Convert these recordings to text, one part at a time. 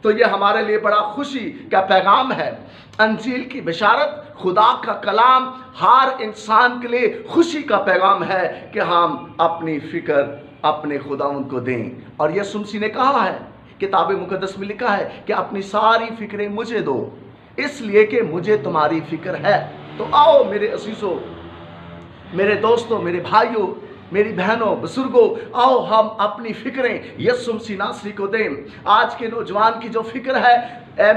تو یہ ہمارے لیے بڑا خوشی کا پیغام ہے۔ انجیل کی بشارت، خدا کا کلام ہر انسان کے لیے خوشی کا پیغام ہے کہ ہم اپنی فکر اپنے خداوند کو دیں۔ اور یسوع مسیح نے کہا ہے، کتاب مقدس میں لکھا ہے کہ اپنی ساری فکریں مجھے دو، اس لیے کہ مجھے تمہاری فکر ہے۔ تو آؤ میرے عزیزو، میرے دوستوں، میرے بھائیوں، میری بہنوں، بزرگوں، آؤ ہم اپنی فکریں یسوع مسیح ناصری کو دیں۔ آج کے نوجوان کی جو فکر ہے، اے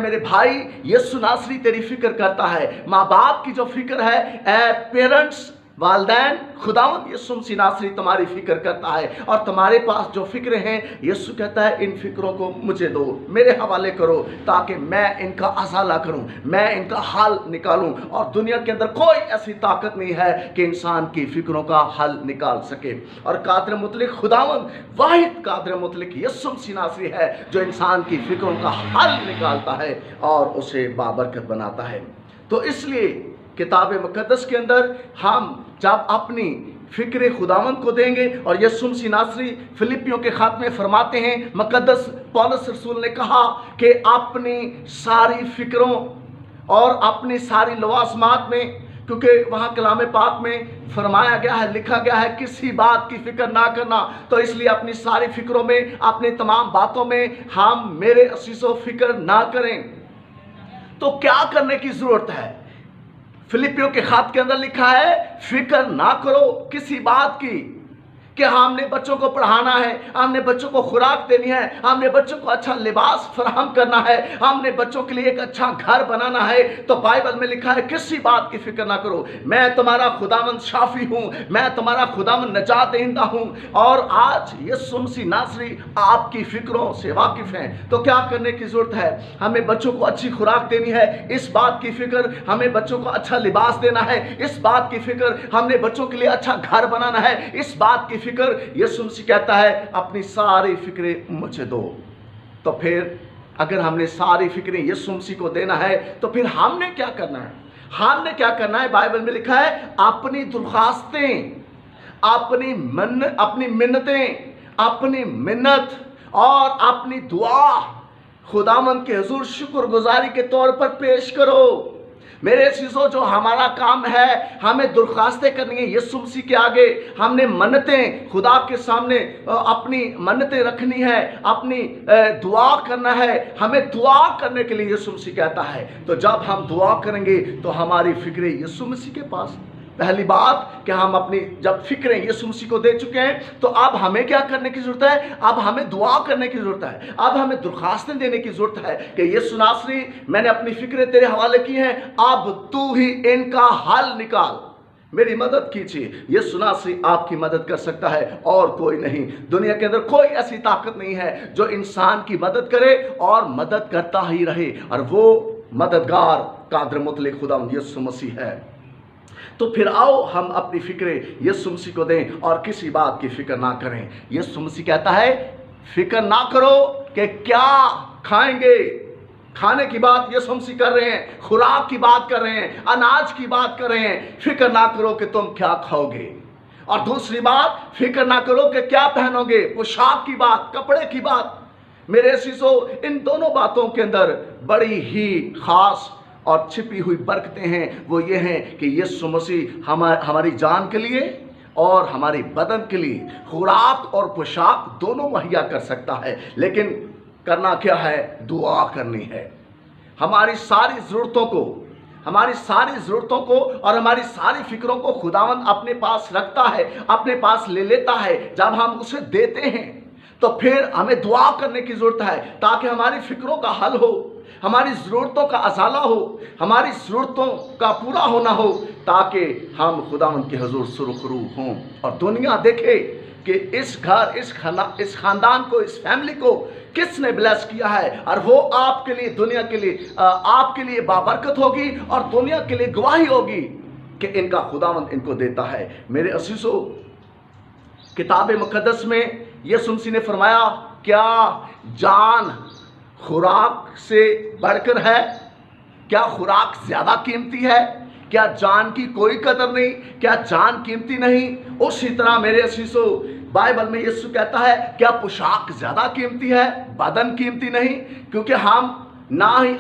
میرے بھائی، یسوع ناصری تیری فکر کرتا ہے۔ ماں باپ کی جو فکر ہے، اے پیرنٹس، والدین، خداوند یسوع مسیح ناصری تمہاری فکر کرتا ہے۔ اور تمہارے پاس جو فکریں ہیں، یسوع کہتا ہے ان فکروں کو مجھے دو، میرے حوالے کرو، تاکہ میں ان کا ازالہ کروں، میں ان کا حل نکالوں۔ اور دنیا کے اندر کوئی ایسی طاقت نہیں ہے کہ انسان کی فکروں کا حل نکال سکے۔ اور قادر مطلق خداوند، واحد قادر مطلق یسوع مسیح ناصری ہے جو انسان کی فکروں کا حل نکالتا ہے اور اسے بابرکت بناتا ہے۔ تو اس لیے کتاب مقدس کے اندر ہم جب اپنی فکر خداوند کو دیں گے، اور یسوع مسیح ناصری فلپیوں کے خط میں فرماتے ہیں، مقدس پولس رسول نے کہا کہ اپنی ساری فکروں اور اپنی ساری لوازمات میں، کیونکہ وہاں کلام پاک میں فرمایا گیا ہے، لکھا گیا ہے کسی بات کی فکر نہ کرنا، تو اس لیے اپنی ساری فکروں میں، اپنی تمام باتوں میں ہم میرے عزیزو فکر نہ کریں۔ تو کیا کرنے کی ضرورت ہے؟ فلپیوں کے خط کے اندر لکھا ہے، فکر نہ کرو کسی بات کی، کہ ہم نے بچوں کو پڑھانا ہے، ہم نے بچوں کو خوراک دینی ہے، ہم نے بچوں کو اچھا لباس فراہم کرنا ہے، ہم نے بچوں کے لیے ایک اچھا گھر بنانا ہے۔ تو بائبل میں لکھا ہے کسی بات کی فکر نہ کرو، میں تمہارا خداوند شافی ہوں، میں تمہارا خداوند نجات دہندہ ہوں۔ اور آج یسوع مسیح ناصری آپ کی فکروں سے واقف ہیں۔ تو کیا کرنے کی ضرورت ہے؟ ہمیں بچوں کو اچھی خوراک دینی ہے، اس بات کی فکر، ہمیں بچوں کو اچھا لباس دینا ہے، اس بات کی فکر، ہم نے بچوں کے لیے اچھا گھر بنانا ہے، اس بات کی فکر۔ یسوع مسیح کہتا ہے اپنی ساری فکریں مجھے دو۔ تو پھر اگر ہم نے ساری فکریں یسوع مسیح کو دینا ہے تو پھر ہم نے کیا کرنا ہے؟ ہم نے کیا کرنا ہے؟ بائبل میں لکھا ہے اپنی درخواستیں، اپنی منتیں، اپنی منت اور اپنی دعا خداوند کے حضور شکر گزاری کے طور پر پیش کرو۔ میرے عزیزو، جو ہمارا کام ہے، ہمیں درخواستیں کرنی ہیں یسوع مسیح کے آگے، ہم نے منتیں خدا کے سامنے اپنی منتیں رکھنی ہے، اپنی دعا کرنا ہے، ہمیں دعا کرنے کے لیے یسوع مسیح کہتا ہے۔ تو جب ہم دعا کریں گے تو ہماری فکریں یسوع مسیح کے پاس۔ پہلی بات کہ ہم اپنی جب فکریں یسوع مسیح کو دے چکے ہیں تو اب ہمیں کیا کرنے کی ضرورت ہے؟ اب ہمیں دعا کرنے کی ضرورت ہے، اب ہمیں درخواستیں دینے کی ضرورت ہے کہ یسوع ناصری، میں نے اپنی فکریں تیرے حوالے کی ہیں، اب تو ہی ان کا حل نکال، میری مدد کیجیے۔ یسوع ناصری آپ کی مدد کر سکتا ہے اور کوئی نہیں۔ دنیا کے اندر کوئی ایسی طاقت نہیں ہے جو انسان کی مدد کرے اور مدد کرتا ہی رہے، اور وہ مددگار قادر مطلق خداوند یسوع مسیح ہے۔ تو پھر آؤ ہم اپنی فکریں یسوع مسیح کو دیں اور کسی بات کی فکر نہ کریں۔ یسوع مسیح کہتا ہے فکر نہ کرو کہ کیا کھائیں گے، کھانے کی بات یسوع مسیح کر رہے ہیں، خوراک کی بات کر رہے ہیں، اناج کی بات کر رہے ہیں۔ فکر نہ کرو کہ تم کیا کھاؤ گے۔ اور دوسری بات، فکر نہ کرو کہ کیا پہنو گے، پوشاک کی بات، کپڑے کی بات۔ میرے عزیزو، ان دونوں باتوں کے اندر بڑی ہی خاص اور چھپی ہوئی برکتیں ہیں۔ وہ یہ ہیں کہ یسوع مسیح ہماری جان کے لیے اور ہماری بدن کے لیے خوراک اور پوشاک دونوں مہیا کر سکتا ہے، لیکن کرنا کیا ہے؟ دعا کرنی ہے۔ ہماری ساری ضرورتوں کو اور ہماری ساری فکروں کو خداوند اپنے پاس رکھتا ہے، اپنے پاس لے لیتا ہے۔ جب ہم اسے دیتے ہیں تو پھر ہمیں دعا کرنے کی ضرورت ہے تاکہ ہماری فکروں کا حل ہو، ہماری ضرورتوں کا ازالہ ہو، ہماری ضرورتوں کا پورا ہونا ہو، تاکہ ہم خداوند کے حضور سرخرو ہوں اور دنیا دیکھے کہ اس گھر، اس خاندان کو، اس فیملی کو کس نے بلیس کیا ہے، اور وہ آپ کے لیے، دنیا کے لیے، آپ کے لیے بابرکت ہوگی اور دنیا کے لیے گواہی ہوگی کہ ان کا خداوند ان کو دیتا ہے۔ میرے عزیزو، کتاب مقدس میں یسوع مسیح نے فرمایا کیا جان خوراک سے بڑھ کر ہے؟ کیا خوراک زیادہ قیمتی ہے؟ کیا جان کی کوئی قدر نہیں؟ کیا جان قیمتی نہیں؟ اسی طرح میرے عزیزو، بائبل میں یسوع کہتا ہے کیا پوشاک زیادہ قیمتی ہے بدن قیمتی نہیں؟ کیونکہ ہم نہ ہی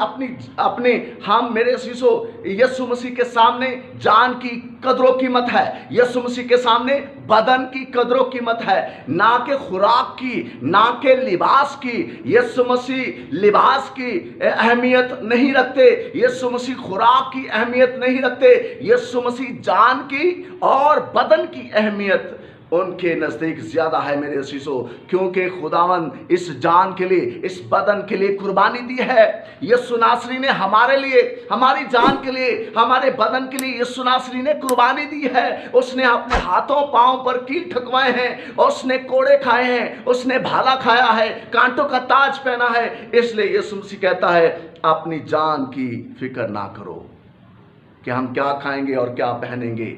ہم میرے عزیزو یسوع مسیح کے سامنے جان کی قدر و قیمت ہے، یسوع مسیح کے سامنے بدن کی قدر و قیمت ہے، نہ کہ خوراک کی، نہ کہ لباس کی۔ یسوع مسیح لباس کی اہمیت نہیں رکھتے، یسوع مسیح خوراک کی اہمیت نہیں رکھتے، یسوع مسیح جان کی اور بدن کی اہمیت ان کے نزدیک زیادہ ہے میرے عزیزو، کیونکہ خداوند اس جان کے لیے، اس بدن کے لیے قربانی دی ہے۔ یسوع ناصری نے ہمارے لیے، ہماری جان کے لیے، ہمارے بدن کے لیے یسوع ناصری نے قربانی دی ہے۔ اس نے اپنے ہاتھوں پاؤں پر کیل ٹھکوائے ہیں، اس نے کوڑے کھائے ہیں، اس نے بھالا کھایا ہے، کانٹوں کا تاج پہنا ہے۔ اس لیے یسوع مسیح کہتا ہے اپنی جان کی فکر نہ کرو کہ ہم کیا کھائیں گے اور کیا پہنیں گے۔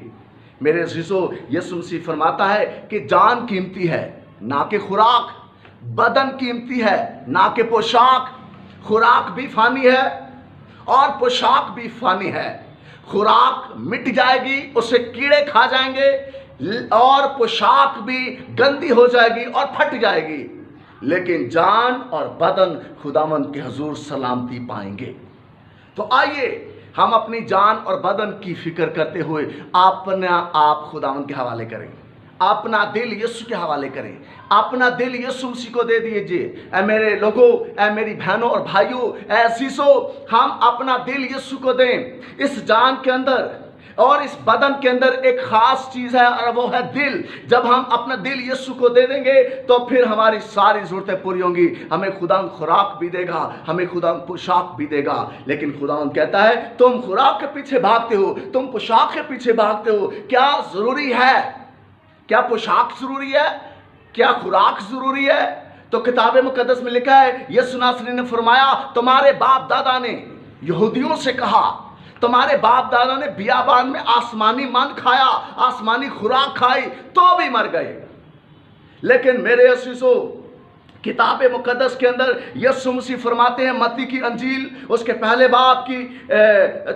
میرے عزیزو یسوع مسیح فرماتا ہے کہ جان قیمتی ہے نہ کہ خوراک، بدن قیمتی ہے نہ کہ پوشاک۔ خوراک بھی فانی ہے اور پوشاک بھی فانی ہے۔ خوراک مٹ جائے گی، اسے کیڑے کھا جائیں گے، اور پوشاک بھی گندی ہو جائے گی اور پھٹ جائے گی، لیکن جان اور بدن خداوند کے حضور سلامتی پائیں گے۔ تو آئیے ہم اپنی جان اور بدن کی فکر کرتے ہوئے اپنا آپ خداوند کے حوالے کریں، اپنا دل یسوع کے حوالے کریں، اپنا دل یسوع مسیح کو دے دیجئے۔ اے میرے لوگوں، اے میری بہنوں اور بھائیوں، اے عزیزوں، ہم اپنا دل یسوع کو دیں۔ اس جان کے اندر اور اس بدن کے اندر ایک خاص چیز ہے اور وہ ہے دل۔ جب ہم اپنا دل یسوع کو دے دیں گے تو پھر ہماری ساری ضرورتیں پوری ہوں گی۔ ہمیں خداوند خوراک بھی دے گا، ہمیں خداوند پوشاک بھی دے گا، لیکن خداوند کہتا ہے تم خوراک کے پیچھے بھاگتے ہو، تم پوشاک کے پیچھے بھاگتے ہو۔ کیا ضروری ہے؟ کیا پوشاک ضروری ہے؟ کیا خوراک ضروری ہے؟ تو کتاب مقدس میں لکھا ہے یسوع ناصری نے فرمایا تمہارے باپ دادا نے یہودیوں سے کہا، تمہارے باپ دادا نے بیابان میں آسمانی من کھایا، آسمانی خوراک کھائی تو بھی مر گئے۔ لیکن میرے عزیزو کتاب مقدس کے اندر یسوع مسیح فرماتے ہیں، متی کی انجیل اس کے پہلے باب کی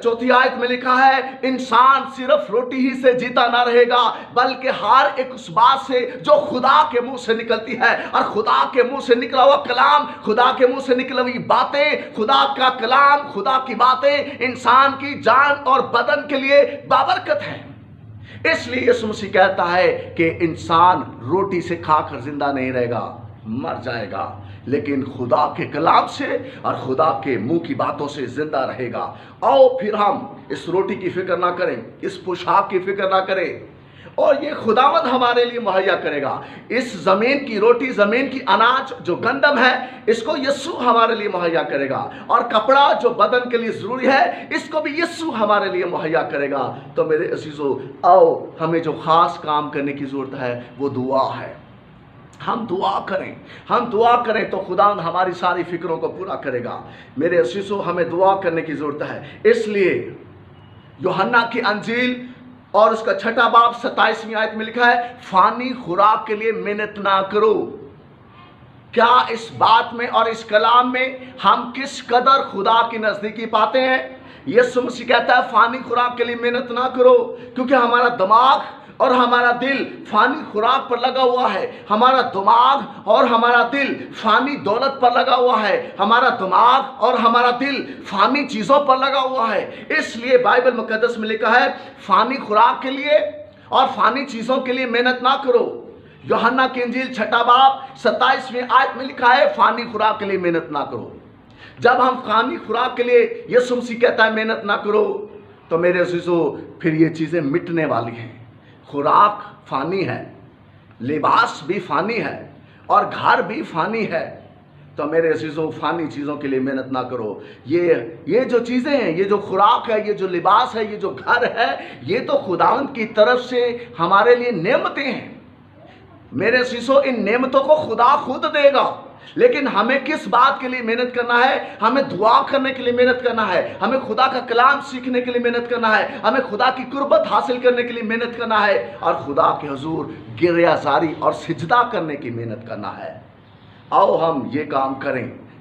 4 آیت میں لکھا ہے انسان صرف روٹی ہی سے جیتا نہ رہے گا بلکہ ہر ایک اس بات سے جو خدا کے منہ سے نکلتی ہے۔ اور خدا کے منہ سے نکلا ہوا کلام، خدا کے منہ سے نکلی ہوئی باتیں، خدا کا کلام، خدا کی باتیں انسان کی جان اور بدن کے لیے بابرکت ہے۔ اس لیے یسوع مسیح کہتا ہے کہ انسان روٹی سے کھا کر زندہ نہیں رہے گا، مر جائے گا، لیکن خدا کے کلام سے اور خدا کے منہ کی باتوں سے زندہ رہے گا۔ آؤ پھر ہم اس روٹی کی فکر نہ کریں، اس پوشاک کی فکر نہ کریں، اور یہ خداوند ہمارے لیے مہیا کرے گا۔ اس زمین کی روٹی، زمین کی اناج جو گندم ہے، اس کو یسوع ہمارے لیے مہیا کرے گا، اور کپڑا جو بدن کے لیے ضروری ہے اس کو بھی یسوع ہمارے لیے مہیا کرے گا۔ تو میرے عزیزو آؤ ہمیں جو خاص کام کرنے کی ضرورت ہے وہ دعا ہے۔ ہم دعا کریں، ہم دعا کریں تو خداوند ہماری ساری فکروں کو پورا کرے گا۔ میرے عزیزو ہمیں دعا کرنے کی ضرورت ہے۔ اس لیے یوحنا کی انجیل اور اس کا 6 باب 27ویں آیت میں لکھا ہے فانی خوراک کے لیے محنت نہ کرو۔ کیا اس بات میں اور اس کلام میں ہم کس قدر خدا کی نزدیکی پاتے ہیں؟ یسوع مسیح کہتا ہے فانی خوراک کے لیے محنت نہ کرو، کیونکہ ہمارا دماغ اور ہمارا دل فانی خوراک پر لگا ہوا ہے۔ ہمارا دماغ اور ہمارا دل فانی دولت پر لگا ہوا ہے، ہمارا دماغ اور ہمارا دل فانی چیزوں پر لگا ہوا ہے۔ اس لیے بائبل مقدس میں لکھا ہے فانی خوراک کے لیے اور فانی چیزوں کے لیے محنت نہ کرو۔ یوحنا کی انجیل 6 باب 27ویں آیت میں لکھا ہے فانی خوراک کے لیے محنت نہ کرو۔ جب ہم فانی خوراک کے لیے یسوع مسیح کہتا ہے محنت نہ کرو تو میرے عزیزو پھر یہ چیزیں مٹنے والی ہیں۔ خوراک فانی ہے، لباس بھی فانی ہے، اور گھر بھی فانی ہے۔ تو میرے عزیزو فانی چیزوں کے لیے محنت نہ کرو۔ یہ جو چیزیں ہیں، یہ جو خوراک ہے، یہ جو لباس ہے، یہ جو گھر ہے، یہ تو خداوند کی طرف سے ہمارے لیے نعمتیں ہیں۔ میرے عزیزو ان نعمتوں کو خدا خود دے گا، لیکن ہمیں کس بات کے لیے محنت کرنا ہے؟ ہمیں دعا کرنے کے لیے محنت کرنا ہے، ہمیں خدا کا کلام سیکھنے کے لیے محنت کرنا ہے، ہمیں خدا کی قربت حاصل کرنے کے لیے محنت کرنا ہے، اور خدا کے حضور گریہ زاری اور سجدہ کرنے کی محنت کرنا ہے۔ آؤ ہم یہ کام کریں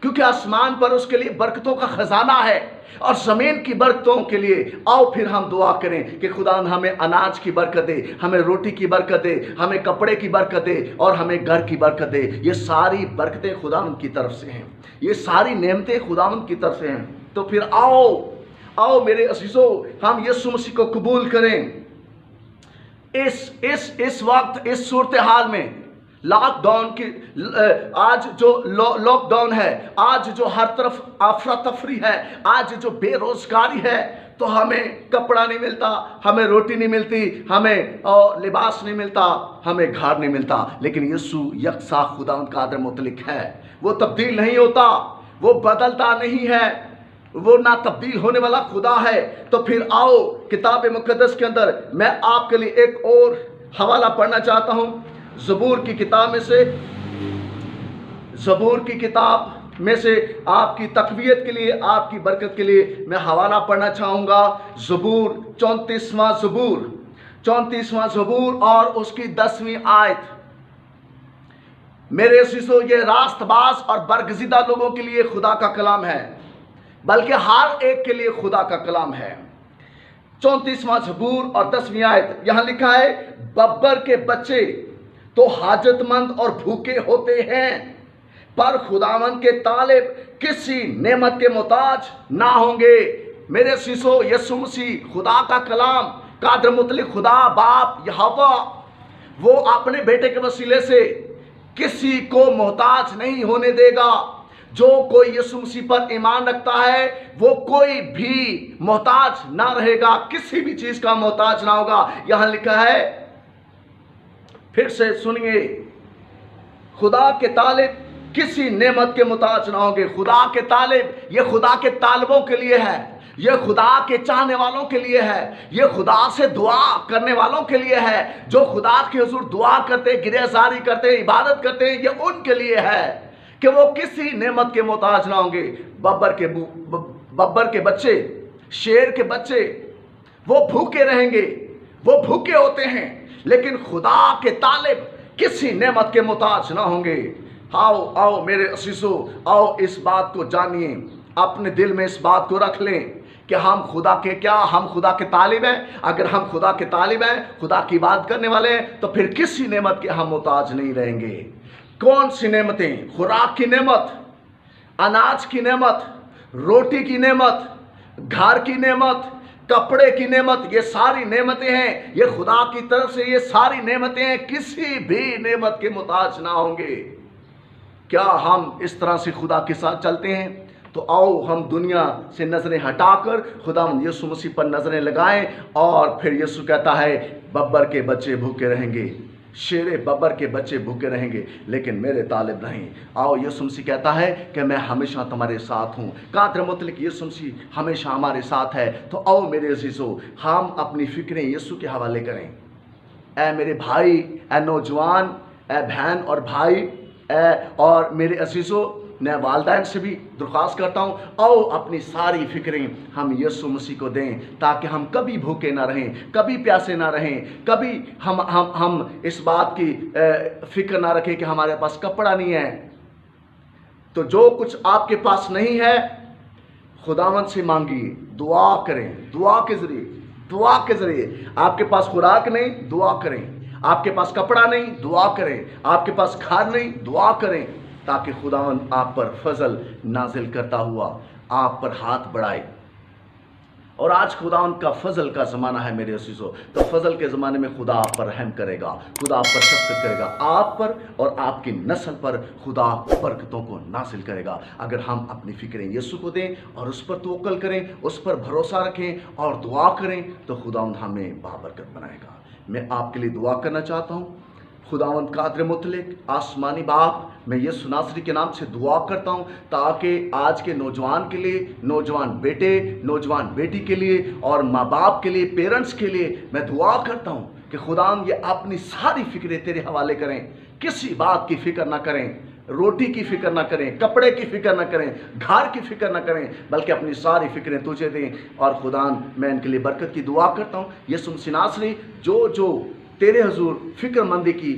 کیونکہ آسمان پر اس کے لیے برکتوں کا خزانہ ہے، اور زمین کی برکتوں کے لیے آؤ پھر ہم دعا کریں کہ خدا ہمیں اناج کی برکت دے، ہمیں روٹی کی برکت دے، ہمیں کپڑے کی برکت دے، اور ہمیں گھر کی برکت دے۔ یہ ساری برکتیں خداوند کی طرف سے ہیں، یہ ساری نعمتیں خداوند کی طرف سے ہیں۔ تو پھر آؤ میرے عزیزو، ہم یسوع مسیح کو قبول کریں۔ اس وقت اس صورتحال میں لاک ڈاؤن کی، آج جو لاک ڈاؤن ہے، آج جو ہر طرف افراتفری ہے، آج جو بے روزگاری ہے، تو ہمیں کپڑا نہیں ملتا، ہمیں روٹی نہیں ملتی، ہمیں لباس نہیں ملتا، ہمیں گھر نہیں ملتا، لیکن یسوع یکساں خداوند قادر مطلق ہے، وہ تبدیل نہیں ہوتا، وہ بدلتا نہیں ہے، وہ نہ تبدیل ہونے والا خدا ہے۔ تو پھر آؤ کتاب مقدس کے اندر میں آپ کے لیے ایک اور حوالہ پڑھنا چاہتا ہوں، زبور کی کتاب میں سے آپ کی تقویت کے لیے، آپ کی برکت کے لیے میں حوالہ پڑھنا چاہوں گا۔ زبور 34واں زبور اور اس کی 10ویں آیت۔ میرے عزیزو، یہ راست باز اور برگزیدہ لوگوں کے لیے خدا کا کلام ہے، بلکہ ہر ایک کے لیے خدا کا کلام ہے۔ 34واں زبور اور 10ویں آیت، یہاں لکھا ہے، ببر کے بچے تو حاجت مند اور بھوکے ہوتے ہیں، پر خداوند کے طالب کسی نعمت کے محتاج نہ ہوں گے۔ میرے عزیزو، یسوع مسیح خدا کا کلام، قادر مطلق خدا باپ یہوہ، وہ اپنے بیٹے کے وسیلے سے کسی کو محتاج نہیں ہونے دے گا۔ جو کوئی یسوع مسیح پر ایمان رکھتا ہے وہ کوئی بھی محتاج نہ رہے گا، کسی بھی چیز کا محتاج نہ ہوگا۔ یہاں لکھا ہے، پھر سے سنیے، خدا کے طالب کسی نعمت کے محتاج نہ ہوں گے۔ خدا کے طالب، یہ خدا کے طالبوں کے لیے ہے، یہ خدا کے چاہنے والوں کے لیے ہے، یہ خدا سے دعا کرنے والوں کے لیے ہے، جو خدا کے حضور دعا کرتے، گریہ زاری کرتے، عبادت کرتے ہیں، یہ ان کے لیے ہے کہ وہ کسی نعمت کے محتاج نہ ہوں گے۔ ببر کے بچے، شیر کے بچے، وہ بھوکے رہیں گے، وہ بھوکے ہوتے ہیں، لیکن خدا کے طالب کسی نعمت کے محتاج نہ ہوں گے۔ آؤ میرے عزیزو، آؤ اس بات کو جانیے، اپنے دل میں اس بات کو رکھ لیں کہ ہم خدا کے طالب ہیں۔ اگر ہم خدا کے طالب ہیں، خدا کی بات کرنے والے ہیں، تو پھر کسی نعمت کے ہم محتاج نہیں رہیں گے۔ کون سی نعمتیں؟ خوراک کی نعمت، اناج کی نعمت، روٹی کی نعمت، گھر کی نعمت، کپڑے کی نعمت، یہ ساری نعمتیں ہیں، یہ خدا کی طرف سے یہ ساری نعمتیں ہیں، کسی بھی نعمت کے محتاج نہ ہوں گے۔ کیا ہم اس طرح سے خدا کے ساتھ چلتے ہیں؟ تو آؤ ہم دنیا سے نظریں ہٹا کر خداوند یسوع مسیح پر نظریں لگائیں، اور پھر یسوع کہتا ہے، ببر کے بچے بھوکے رہیں گے، شیر ببر کے بچے بھوکے رہیں گے، لیکن میرے طالب نہیں۔ آؤ، یسوع مسیح کہتا ہے کہ میں ہمیشہ تمہارے ساتھ ہوں۔ قادر مطلق یسوع مسیح ہمیشہ ہمارے ساتھ ہے۔ تو آؤ میرے عزیزو، ہم اپنی فکریں یسوع کے حوالے کریں۔ اے میرے بھائی، اے نوجوان، اے بہن اور بھائی، اور میرے عزیزو، میں والدین سے بھی درخواست کرتا ہوں، آؤ اپنی ساری فکریں ہم یسوع مسیح کو دیں، تاکہ ہم کبھی بھوکے نہ رہیں، کبھی پیاسے نہ رہیں، کبھی ہم اس بات کی فکر نہ رکھیں کہ ہمارے پاس کپڑا نہیں ہے۔ تو جو کچھ آپ کے پاس نہیں ہے، خداوند سے مانگیے، دعا کریں، دعا کے ذریعے۔ آپ کے پاس خوراک نہیں، دعا کریں۔ آپ کے پاس کپڑا نہیں، دعا کریں۔ آپ کے پاس گھر نہیں، دعا کریں، تاکہ خداوند آپ پر فضل نازل کرتا ہوا آپ پر ہاتھ بڑھائے۔ اور آج خداوند کا فضل کا زمانہ ہے میرے عزیزو، تو فضل کے زمانے میں خدا آپ پر رحم کرے گا، خدا آپ پر شفقت کرے گا، آپ پر اور آپ کی نسل پر خدا برکتوں کو نازل کرے گا۔ اگر ہم اپنی فکریں یسوع کو دیں اور اس پر توکل کریں، اس پر بھروسہ رکھیں اور دعا کریں، تو خداوند ہمیں بابرکت بنائے گا۔ میں آپ کے لیے دعا کرنا چاہتا ہوں۔ خداوند قادر مطلق آسمانی باپ، میں یسوع ناصری کے نام سے دعا کرتا ہوں، تاکہ آج کے نوجوان کے لیے، نوجوان بیٹے، نوجوان بیٹی کے لیے، اور ماں باپ کے لیے، پیرنٹس کے لیے میں دعا کرتا ہوں کہ خداوند یہ اپنی ساری فکریں تیرے حوالے کریں، کسی بات کی فکر نہ کریں، روٹی کی فکر نہ کریں، کپڑے کی فکر نہ کریں، گھر کی فکر نہ کریں، بلکہ اپنی ساری فکریں تجھے دیں۔ اور خداوند میں ان کے لیے برکت کی دعا کرتا ہوں۔ یسوع مسیح ناصری جو تیرے حضور فکر مندی کی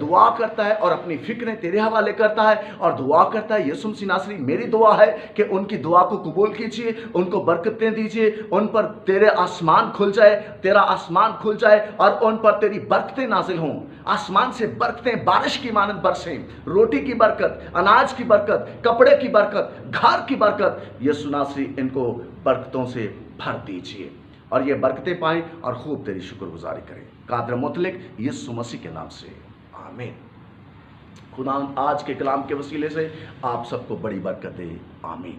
دعا کرتا ہے اور اپنی فکریں تیرے حوالے کرتا ہے اور دعا کرتا ہے یسوع مسیح ناصری میری دعا ہے کہ ان کی دعا کو قبول کیجئے، ان کو برکتیں دیجئے، ان پر تیرے آسمان کھل جائے، تیرا آسمان کھل جائے اور ان پر تیری برکتیں نازل ہوں، آسمان سے برکتیں بارش کی مانند برسیں، روٹی کی برکت، اناج کی برکت، کپڑے کی برکت، گھر کی برکت، یسوع ناصری ان کو برکتوں سے بھر دیجئے اور یہ برکتیں پائیں اور خوب تیری شکر گزاری کریں، قادر مطلق یسوع مسیح کے نام سے آمین۔ خدا آج کے کلام کے وسیلے سے آپ سب کو بڑی برکت دے، آمین۔